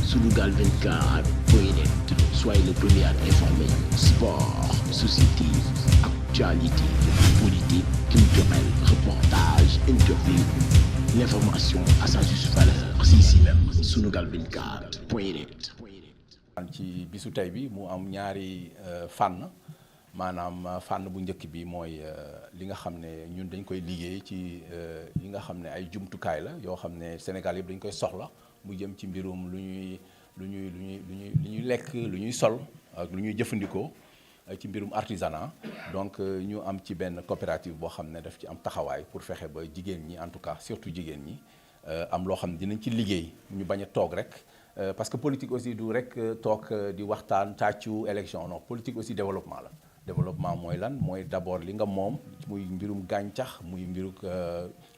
Sunugal 24.net, soyez le premier à être informé. Sport, société, actualité, politique, culturelle, reportage, interview. L'information à sa juste valeur, c'est ici même, Sunugal 24.net. ci bisu tey bi mu am ñaari fànn maanaam fànn bu njëkk bi mooy li nga xam ne ñun dañ koy liggéey ci yi nga xam ne ay jumtukaay la yoo xam ne Sénégal yëpp dañ koy soxla mu jëm ci mbirum lu ñuy lekk lu ñuy sol ak lu ñuy jëfandikoo ci mbirum artisanat. Donc ñu am ci benn coopérative boo xam ne daf ci am taxawaay pour fexe ba jigéen ñi en tout cas surtout jigéen ñi am loo xam ne dinañ ci liggéey ñu bañ a toog rek. Parce que politique aussi du rek toog di waxtaan tàccu élection non politique aussi développement la développement mooy lan mooy d'abord li nga moom muy mbirum gàncax muy mbirum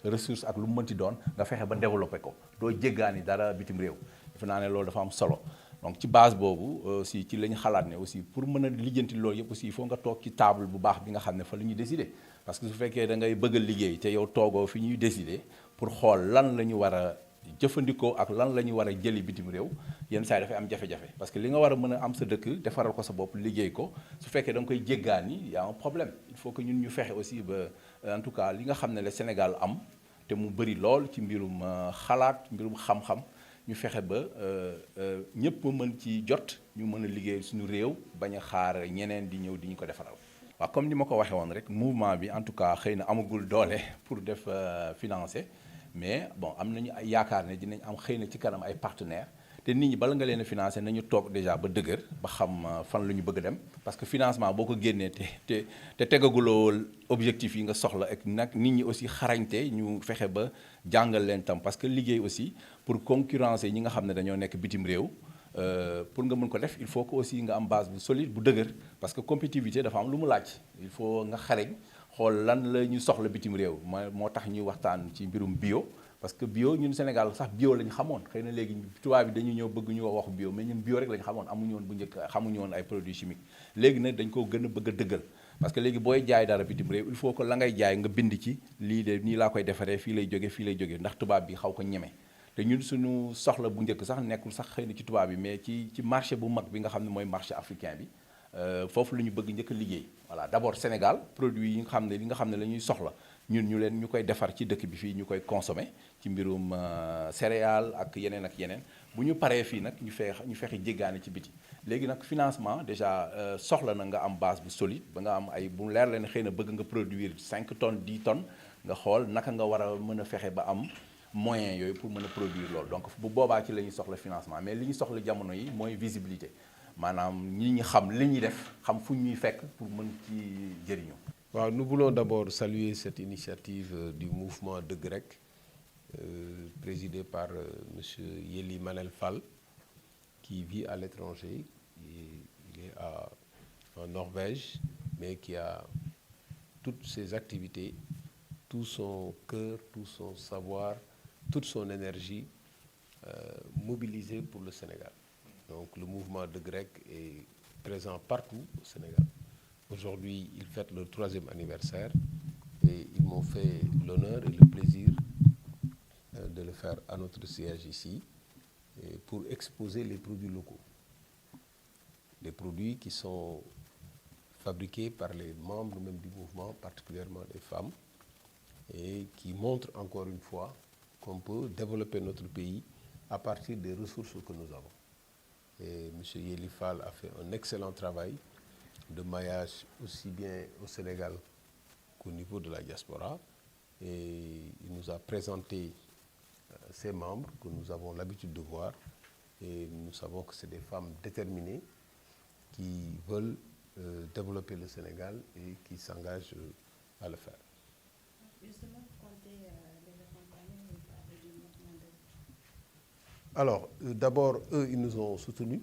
ressource ak lu mu mënti doon nga fexe ba développé ko doo jéggaani dara bitim réew defe naa ne loolu dafa am solo. Donc ci base boobu aussi ci la ñu xalaat ne aussi pour mën a lijjanti loolu yëpp aussi il faut nga toog ci table bu baax bi nga xam ne fa la ñuy décider parce que su fekkee da ngay bëgg a liggéey te yow toogoo fi ñuy décider pour xool lan la ñu war a jëfandikoo ak lan la ñu war a jëli bitim réew yenn saa yi dafay am jafe-jafe parce que li nga war a mën a am sa dëkk defaral ko sa bopp liggéey ko su fekkee da nga koy jéggaani y a un problème il faut que ñun ñu fexe aussi ba en tout cas li nga xam ne le Sénégal am te mu bëri lool ci mbirum xalaat mbirum xam-xam ñu fexe ba ñëpp mën ci jot ñu mën a liggéey suñu réew bañ a xaar ñeneen di ñëw di ñu ko defaral. waaw comme ni ma ko waxee woon rek mouvement bi en tout cas xëy na amagul doole pour def financer. Mais bon am nañu ay yaakaar ne dinañ am xëy na ci kanam ay partenaires te nit ñi bala nga leen a financer nañu toog déjà ba dëgër ba xam fan la ñu bëgg a dem parce que financement boo ko génnee te tegaguloo objectif yi nga soxla ak nag nit ñi aussi xarañte ñu fexe ba jàngal leen tam parce que liggéey aussi pour concurrencer ñi nga xam ne dañoo nekk bitim réew pour nga mën ko def il faut que aussi nga am base bu solide bu dëgër parce que compétitivité dafa am lu mu laaj il faut nga xarañ. xool lan la ñu soxla bitim réew moo tax ñuy waxtaan ci mbirum bio parce que bio ñun Sénégal sax bio la ñu xamoon xëy na léegi tubaab bi dañu ñëw bëgg ñu waxu bio mais ñun bio rek la ñu xamoon amuñu woon bu njëkk xamuñu woon ay produits chimiques léegi nag dañ ko gën a bëgg a dëggal parce que léegi booy jaay dara bitim réew il faut que la ngay jaay nga bind ci lii de nii laa koy defaree fii lay jóge ndax tubaab bi xaw ko ñeme te ñun suñu soxla bu njëkk sax nekkul sax xëy na ci tubaab bi mais ci marché bu mag bi nga xam ne mooy marché africain bi foofu la ñu bëgg njëkk a liggéey voilà d'abord Sénégal produit yi nga xam ne la ñuy soxla ñun ñu koy defar ci dëkk bi fii ñu koy consommer ci mbirum céréales ak yeneen bu ñu paree fii nag ñu fexe jéggaane ci biti léegi nag financement déjà soxla na nga am base bu solide ba nga am ay bu leer leen xëy na bëgg nga produire 5 tonnes 10 tonnes nga xool naka nga war a mën a fexe ba am moyens yooyu pour mën a produire loolu donc bu boobaa ci la ñuy soxla financement mais li ñu soxla jamono yi mooy visibilité maanaam ñi xam li ñuy def xam fu ñuy fekk pour mën ci jëriñu. waaw nous voulons d'abord saluer cette initiative du mouvement Dëgg Rek présidé par monsieur Yeli Manel Fall qui vit à l'étranger il est en Norvège mais qui a toutes ses activités tout son cœur tout son savoir toute son énergie mobilisée pour le Sénégal. Donc le mouvement Dëgg Rek est présent partout au Sénégal. Aujourd'hui, ils fêtent leur 3e anniversaire et ils m'ont fait l'honneur et le plaisir de le faire à notre siège ici pour exposer les produits locaux. Des produits qui sont fabriqués par les membres même du mouvement, particulièrement les femmes, et qui montrent encore une fois qu'on peut développer notre pays à partir des ressources que nous avons. Et M. Yeli Fall a fait un excellent travail de maillage aussi bien au Sénégal qu'au niveau de la diaspora. Et il nous a présenté ses membres que nous avons l'habitude de voir. Et nous savons que c'est des femmes déterminées qui veulent développer le Sénégal et qui s'engagent à le faire. Justement, vous comptez les accompagner ou pas du mouvement de... Alors, d'abord, eux, ils nous ont soutenus.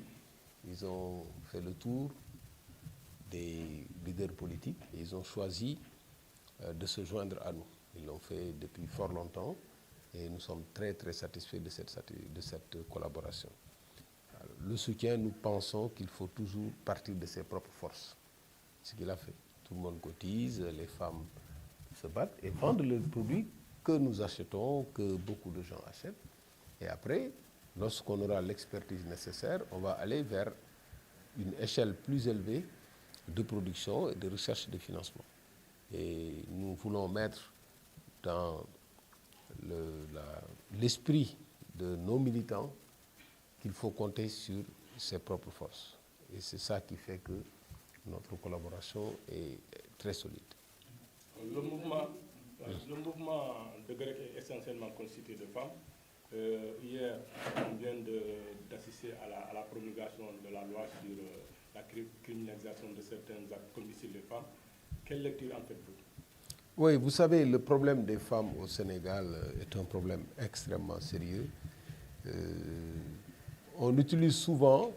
Ils ont fait le tour des leaders politiques et ils ont choisi de se joindre à nous. Ils l'ont fait depuis fort longtemps et nous sommes très, très satisfaits de cette collaboration. Alors, le soutien, nous pensons qu'il faut toujours partir de ses propres forces. Ce qu'il a fait. Tout le monde cotise, les femmes se battent et vendent les produits que nous achetons, que beaucoup de gens achètent. Et après, lorsqu'on aura l'expertise nécessaire, on va aller vers une échelle plus élevée de production et de recherche et de financement. Et nous voulons mettre dans l'esprit de nos militants qu'il faut compter sur ses propres forces. Et c'est ça qui fait que notre collaboration est très solide. Le mouvement de Grec est essentiellement constitué de femmes. Hier, on vient d'assister à la promulgation de la loi sur la criminalisation de certains actes commis sur les femmes. Quelle lecture en faites-vous? Oui, vous savez, le problème des femmes au Sénégal est un problème extrêmement sérieux. On utilise souvent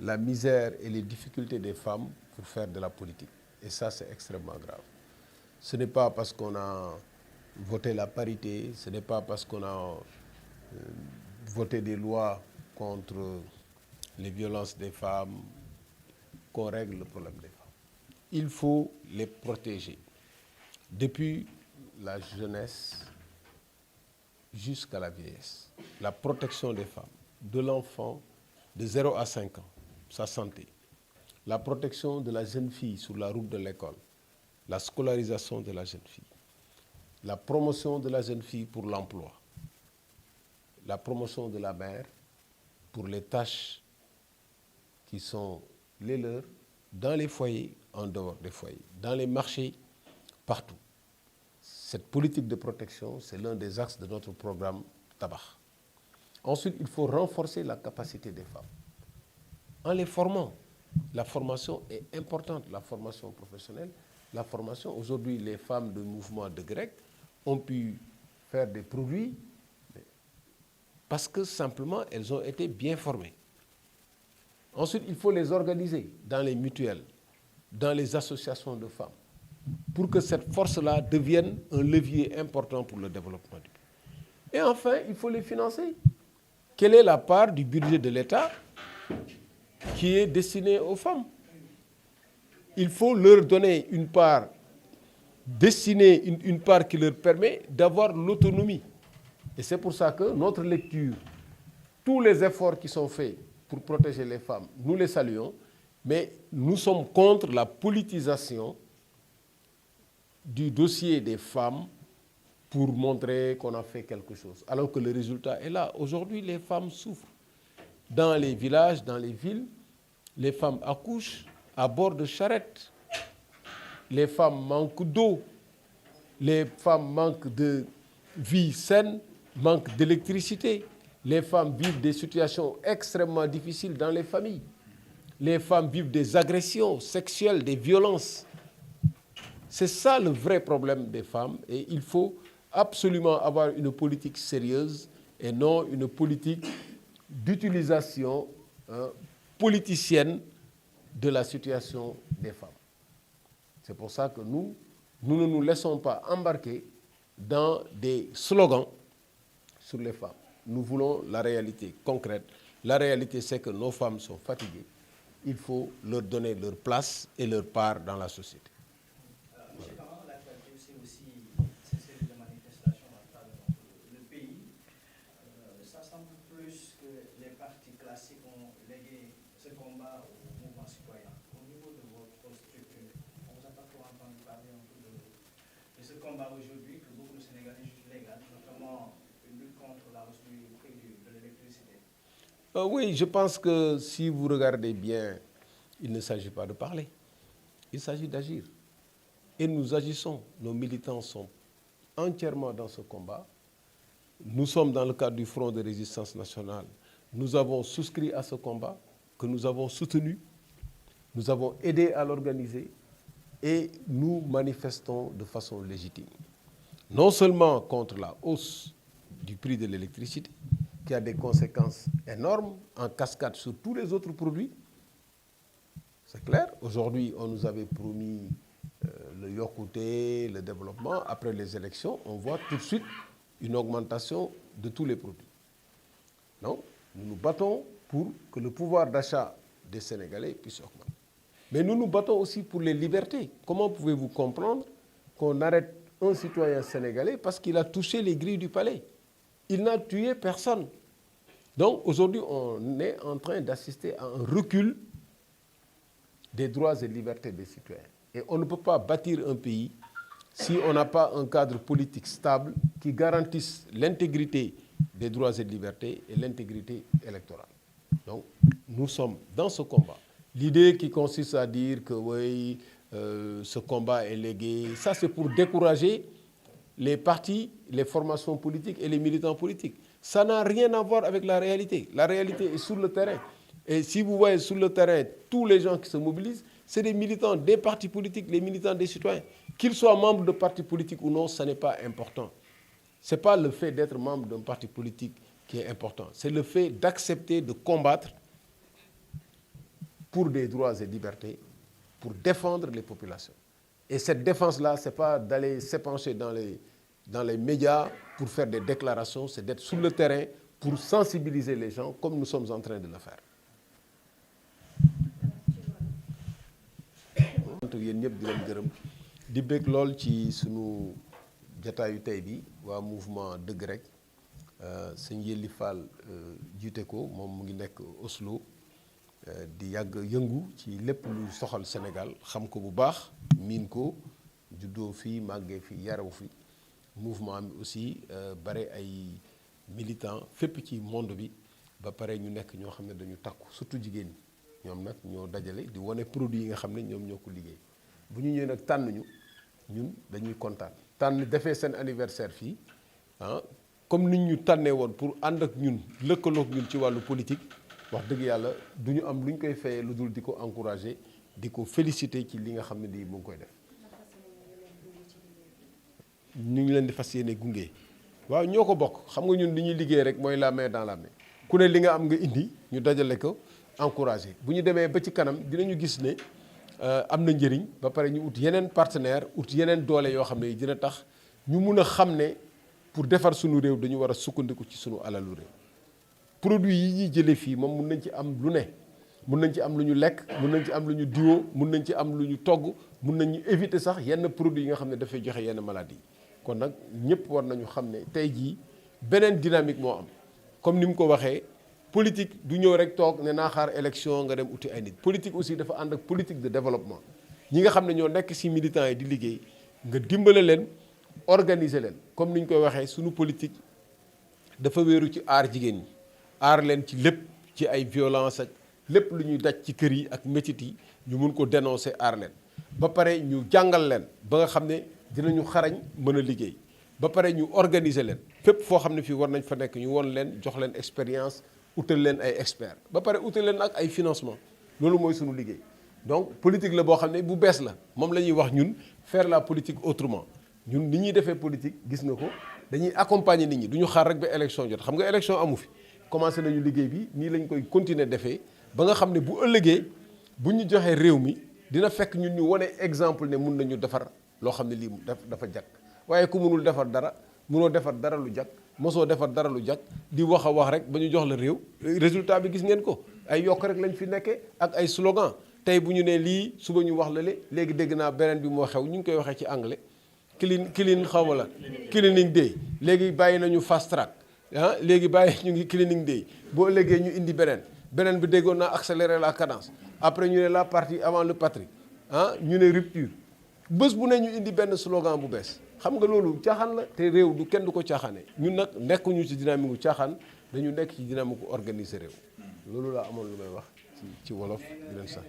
la misère et les difficultés des femmes pour faire de la politique. Et ça, c'est extrêmement grave. Ce n'est pas parce qu'on a voté la parité, ce n'est pas parce qu'on a voté des lois contre les violences des femmes qu'on règle le problème des femmes. Il faut les protéger. Depuis la jeunesse jusqu'à la vieillesse. La protection des femmes, de l'enfant de 0 à 5 ans, sa santé. La protection de la jeune fille sur la route de l'école. La scolarisation de la jeune fille. La promotion de la jeune fille pour l'emploi. La promotion de la mère pour les tâches qui sont les leurs dans les foyers, en dehors des foyers, dans les marchés, partout. Cette politique de protection, c'est l'un des axes de notre programme Tabac. Ensuite, il faut renforcer la capacité des femmes en les formant. La formation est importante, la formation professionnelle, la formation. Aujourd'hui, les femmes du mouvement de Grec ont pu faire des produits parce que simplement, elles ont été bien formées. Ensuite, il faut les organiser dans les mutuelles, dans les associations de femmes, pour que cette force-là devienne un levier important pour le développement du pays. Et enfin, il faut les financer. Quelle est la part du budget de l'État qui est destinée aux femmes? Il faut leur donner une part destinée, une part qui leur permet d'avoir l'autonomie. Et c'est pour ça que notre lecture, tous les efforts qui sont faits pour protéger les femmes, nous les saluons, mais nous sommes contre la politisation du dossier des femmes pour montrer qu'on a fait quelque chose, alors que le résultat est là. Aujourd'hui, les femmes souffrent. Dans les villages, dans les villes, les femmes accouchent à bord de charrettes. Les femmes manquent d'eau. Les femmes manquent de vie saine, manquent d'électricité. Les femmes vivent des situations extrêmement difficiles dans les familles. Les femmes vivent des agressions sexuelles, des violences. C'est ça le vrai problème des femmes et il faut absolument avoir une politique sérieuse et non une politique d'utilisation politicienne de la situation des femmes. C'est pour ça que nous ne nous laissons pas embarquer dans des slogans sur les femmes. Nous voulons la réalité concrète. La réalité, c'est que nos femmes sont fatiguées. Il faut leur donner leur place et leur part dans la société. Monsieur Kamara, l'actualité, c'est aussi cette série de manifestations à travers le pays. Ça semble plus que les partis classiques ont légué ce combat au mouvement citoyen. Au niveau de votre structure, on vous a pas trop entendu parler un peu de ce combat aujourd'hui que beaucoup de Sénégalais jugent légal, notamment une lutte contre la hausse du prix de l'électricité. Oui, je pense que si vous regardez bien, il ne s'agit pas de parler, il s'agit d'agir. Et nous agissons, nos militants sont entièrement dans ce combat. Nous sommes dans le cadre du Front de résistance nationale. Nous avons souscrit à ce combat, que nous avons soutenu, nous avons aidé à l'organiser et nous manifestons de façon légitime. Non seulement contre la hausse du prix de l'électricité, qui a des conséquences énormes en cascade sur tous les autres produits. C'est clair. Aujourd'hui, on nous avait promis le yokkute, le développement. Après les élections, on voit tout de suite une augmentation de tous les produits. Donc, nous nous battons pour que le pouvoir d'achat des Sénégalais puisse augmenter. Mais nous nous battons aussi pour les libertés. Comment pouvez-vous comprendre qu'on arrête un citoyen sénégalais parce qu'il a touché les grilles du palais? Il n'a tué personne. Donc aujourd'hui, on est en train d'assister à un recul des droits et libertés des citoyens. Et on ne peut pas bâtir un pays si on n'a pas un cadre politique stable qui garantisse l'intégrité des droits et libertés et l'intégrité électorale. Donc, nous sommes dans ce combat. L'idée qui consiste à dire que oui, ce combat est légué, ça c'est pour décourager les partis, les formations politiques et les militants politiques. Ça n'a rien à voir avec la réalité. La réalité est sur le terrain. Et si vous voyez sur le terrain tous les gens qui se mobilisent, c'est des militants des partis politiques, les militants des citoyens. Qu'ils soient membres de partis politiques ou non, ça n'est pas important. Ce n'est pas le fait d'être membre d'un parti politique qui est important. C'est le fait d'accepter de combattre pour des droits et libertés, pour défendre les populations. Et cette défense-là, ce n'est pas d'aller s'épancher dans les médias pour faire des déclarations, c'est d'être sur le terrain pour sensibiliser les gens comme nous sommes en train de le faire. yéen ñëpp di leen gërëm di bëgg lool ci sunu jataayu tey bi waa mouvement dëgg rek sëñ Yelli Fall jiite ko moom mu ngi nekk Oslo di yàgg yëngu ci lépp lu soxal Sénégal xam ko bu baax miin ko juddoo fii màggee fii yaraw fi mouvement mi aussi bare ay militants fépp ci monde bi ba pare ñu nekk ñoo xam ne dañu takku surtout jigéen ñi ñoom nag ñoo dajale di wane produit yi nga xam ne ñoom ñoo ko liggéey bu ñu ñëwee nag tànn ñu ñun dañuy kontaan tànn defee seen anniversaire fii comme nit ñu tànnee woon pour ànd ak ñun lëkkaloog ñun ci wàllu politique wax dëgg yàlla du ñu am lu ñu koy fayee lu dul di ko encourager di ko féliciter ci li nga xam ne di mu ngi koy def ñu ngi leen di fas yéene gunge waaw ñoo ko bokk xam nga ñun li ñuy liggéey rek mooy la main dans la main ku ne li nga am nga indi ñu dajale ko encouragé bu ñu demee ba ci kanam dinañu gis ne am na njëriñ ba pare ñu ut yeneen partenaire ut yeneen doole yoo xam ne dina tax ñu mun a xam ne pour defar suñu réew dañu war a sukkandiku ci suñu alalu réew produit yi ñuy jëlee fii moom mun nañ ci am lu ne mun nañ ci am lu ñu lekk mun nañ ci am lu ñu diwoo mun nañ ci am lu ñu togg mun nañ ñu éviter sax yenn produits yi nga xam ne dafay joxe yenn maladies kon nag ñëpp war nañu xam ne tey jii beneen dynamique moo am comme ni mu ko waxee politique du ñëw rek toog ne naa xaar élection nga dem uti ay nit politique aussi dafa ànd ak politique de développement ñi nga xam ne ñoo nekk ci militants yi di liggéey nga dimbale leen organiser leen comme ni ñu koy waxee suñu politique dafa wéeru ci aar jigéen ñi aar leen ci lépp ci ay violence ak lépp lu ñuy daj ci kër yi ak métit yi ñu mun ko dénoncer aar leen ba pare ñu jàngal leen ba nga xam ne dinañu xarañ mën a liggéey ba pare ñu organiser leen fépp foo xam ne fii war nañ fa nekk ñu won leen jox leen expérience utal leen ay experts ba pare utal leen ak ay financement loolu mooy sunu liggéey donc politique la boo xam ne bu bees la moom la ñuy wax ñun faire la politique autrement ñun ni ñuy defee politique gis nga ko dañuy accompagner nit ñi du ñu xaar rek ba élection jot xam nga élection amu fi commencé nañu liggéey bi nii lañ koy continuer defee ba nga xam ne bu ëllëgee bu ñu joxee réew mi dina fekk ñun ñu wane exemple ne mun nañu defar loo xam ne lii dafa jag waaye ku mënul defar dara mënoo defar dara lu jag mosoo defar dara lu jag di wax a wax rek ba ñu jox la réew résultat bi gis ngeen ko ay yokk rek lañ fi nekkee ak ay slogan tey bu ñu nee lii suba ñu wax la léegi dégg naa beneen bi moo xew ñu ngi koy waxee ci anglais clean xaw ma la cleaning day léegi bàyyi nañu fast track léegi bàyyi ñu ngi cleaning day boo ëllëgee ñu indi beneen bi déggoon naa accélérer la cadence après ñu ne la partie avant le patrie ñu ne rupture bés bu ne ñu indi benn slogan bu bees xam nga loolu caaxaan la te réew du kenn du ko caaxaane ñun nag nekkuñu ci dynamique gu caaxaan dañu nekk ci dynamique gu organiser réew loolu laa amoon lu may wax ci wolof di leen sax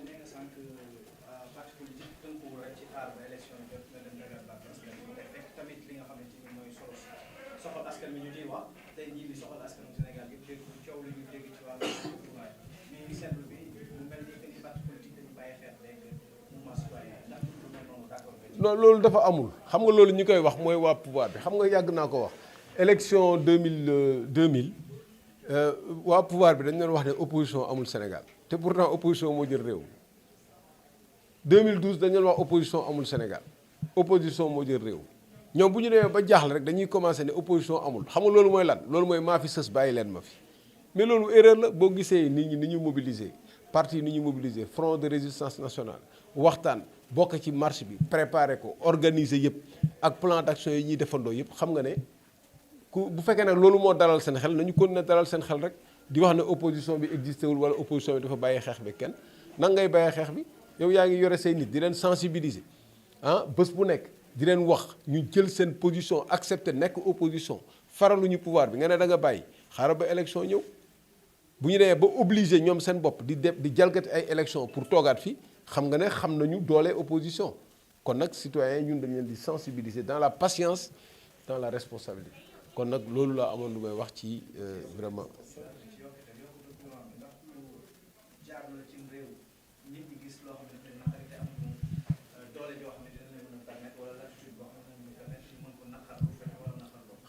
non loolu dafa amul xam nga loolu ñi koy wax mooy waa pouvoir bi xam nga yàgg naa ko wax élection 2000 waa pouvoir bi dañu doon wax ne opposition amul Sénégal te pourtant opposition moo jël réew 2012 dañu doon wax opposition amul Sénégal opposition moo jël réew ñoom bu ñu demee ba jaaxle rek dañuy commencé ne opposition amul xam nga loolu mooy lan loolu mooy maa fi sës bàyyi leen ma fi mais loolu erreur la boo gisee nit ñi ni ñu mobiliser parti ni ñu mobiliser front de résistance nationale waxtaan bokk ci marche bi préparer ko organiser yëpp ak plan d'action yi ñuy defandoo yëpp xam nga ne bu fekkee nag loolu moo dalal seen xel nañu continuer dalal seen xel rek di wax ne opposition bi existé wul wala opposition bi dafa bàyyi xeex bi kenn nan ngay bàyyi xeex bi yow yaa ngi yore say nit di leen sensibiliser bés bu nekk di leen wax ñu jël seen position accepté nekk opposition faraluñu pouvoir bi nga ne da nga bàyyi xaaral ba élection ñëw bu ñu demee ba obligé ñoom seen bopp di jalgati ay élection pour toogaat fi xam nga ne xam nañu doole opposition kon nag citoyens ñun dañ leen di sensibiliser dans la patience dans la responsabilité kon nag loolu laa amoon lu may wax ci vraiment.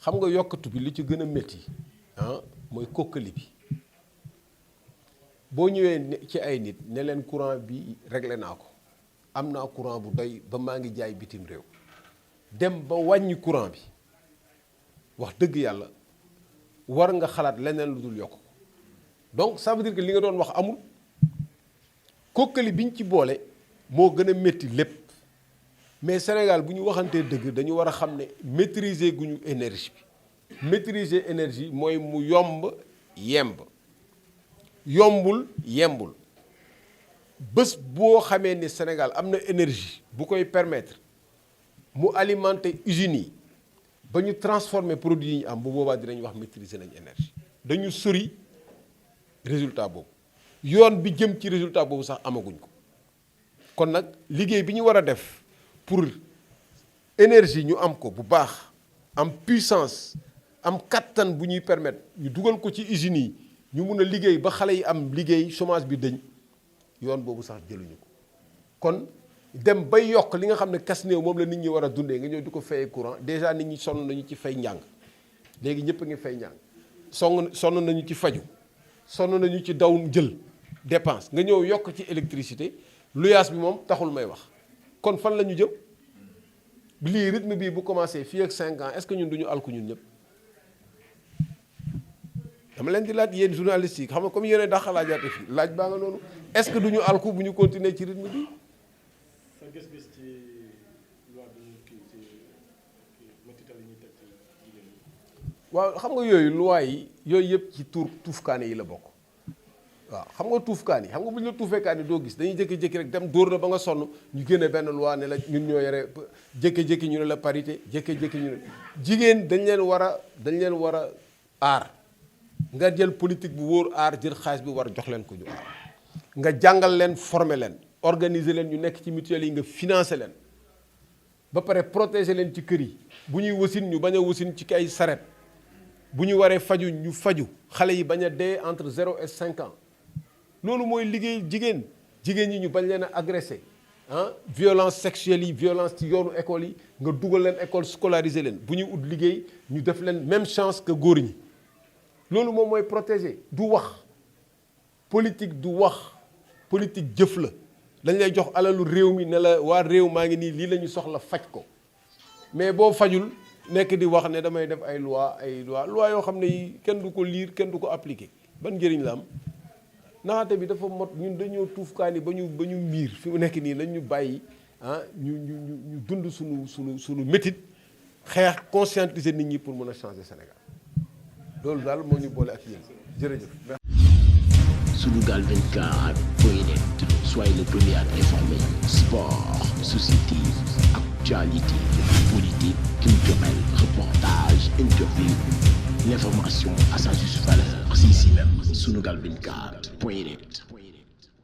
xam nga yokkatu bi li ci gën a métti mooy kokkali bi boo ñëwee ci ay nit ne leen courant bi réglé naa ko am naa courant bu doy ba maa ngi jaay bitim réew dem ba wàññi courant bi wax dëgg yàlla war nga xalaat leneen lu dul yokk ko donc ça veut dire que li nga doon wax amul kokkali biñ ci boole moo gën a métti lépp mais Sénégal bu ñu waxantee dëgg dañu war a xam ne maîtriser guñu énergie bi maîtriser énergie mooy mu yomb yemb yombul yembul bés boo xamee ni Sénégal am na énergie bu koy permettre mu alimenter usines yi ba ñu transformer produits yi ñu am bu boobaa dinañ wax maîtriser nañ énergie dañu sori résultat boobu yoon bi jëm ci résultat boobu sax amaguñ ko kon nag liggéey bi ñu war a def pour énergie ñu am ko bu baax am puissance am kattan bu ñuy permettre ñu dugal ko ci usines yi ñu mun a liggéey ba xale yi am liggéey chômage bi dëñ yoon boobu sax jëluñu ko kon dem bay yokk li nga xam ne kas néew moom la nit ñi war a dundee nga ñëw di ko fayee courant déjà nit ñi sonn nañu ci fay njàng léegi ñëpp a ngi fay njàng sonn nañu ci faju sonn nañu ci daw jël dépense nga ñëw yokk ci électricité luyaas bi moom taxul may wax kon fan la ñu jëm lii rythme bii bu commencé fii ak 5 ans est-ce que ñun duñu alku ñun ñëpp dama leen di laaj yéen journalistes yi xam nga comme yéen dax laajaate fii laaj baa nga noonu est-ce que duñu alku bu ñu continuer ci rythme bi. sa gis-gis ci loi bi ci métital yi ñuy teg ci jigéen ñi. waaw xam nga yooyu loi yi yooyu yëpp ci tuufkaane yi la bokk waaw xam nga tuufkaan yi xam nga bu ñu la tuufee kaan yi doo gis dañuy jékki-jékki rek dem dóor la ba nga sonn ñu génne benn loi ne la ñun ñoo yore jékki-jékki ñu ne la parité jékki-jékki ñu ne jigéen dañ leen war a aar nga jël politique bu wóor aar jël xaalis bi war jox leen ko ñu aar nga jàngal leen former leen organiser leen ñu nekk ci mutuelle yi nga financer leen ba pare protéger leen ci kër yi bu ñuy wasin ñu bañ a wasin ci ay saret bu ñu waree faju ñu faju xale yi bañ a dee entre 0 et 5 ans loolu mooy liggéey jigéen ñi ñu bañ leen a agressé violence sexuelle yi violence ci yoonu école yi nga dugal leen école scolarisé leen bu ñuy ut liggéey ñu def leen même chance que góor ñi loolu moom mooy protéger du wax politique du wax politique jëf la dañ lay jox alalu réew mi ne la waa réew maa ngi nii lii la ñu soxla faj ko mais boo fajul nekk di wax ne damay def ay loi yoo xam ne yi kenn du ko lire kenn du ko appliquer ban njëriñ la am naxate bi dafa mot ñun dañoo tuufkaani ba ñu miir fi mu nekk nii nañ ñu bàyyi ñu dund suñu métit xeex conscientiser nit ñi pour mën a changer Sénégal loolu daal moo ñu boole ak yéen jërëjëf. Sunugal24.net, soyez le premier à être informé. Sport, société, actualité, politique, culturelle, reportage, interview. L'information à sa juste valeur, c'est ici même. Sunugal24.net.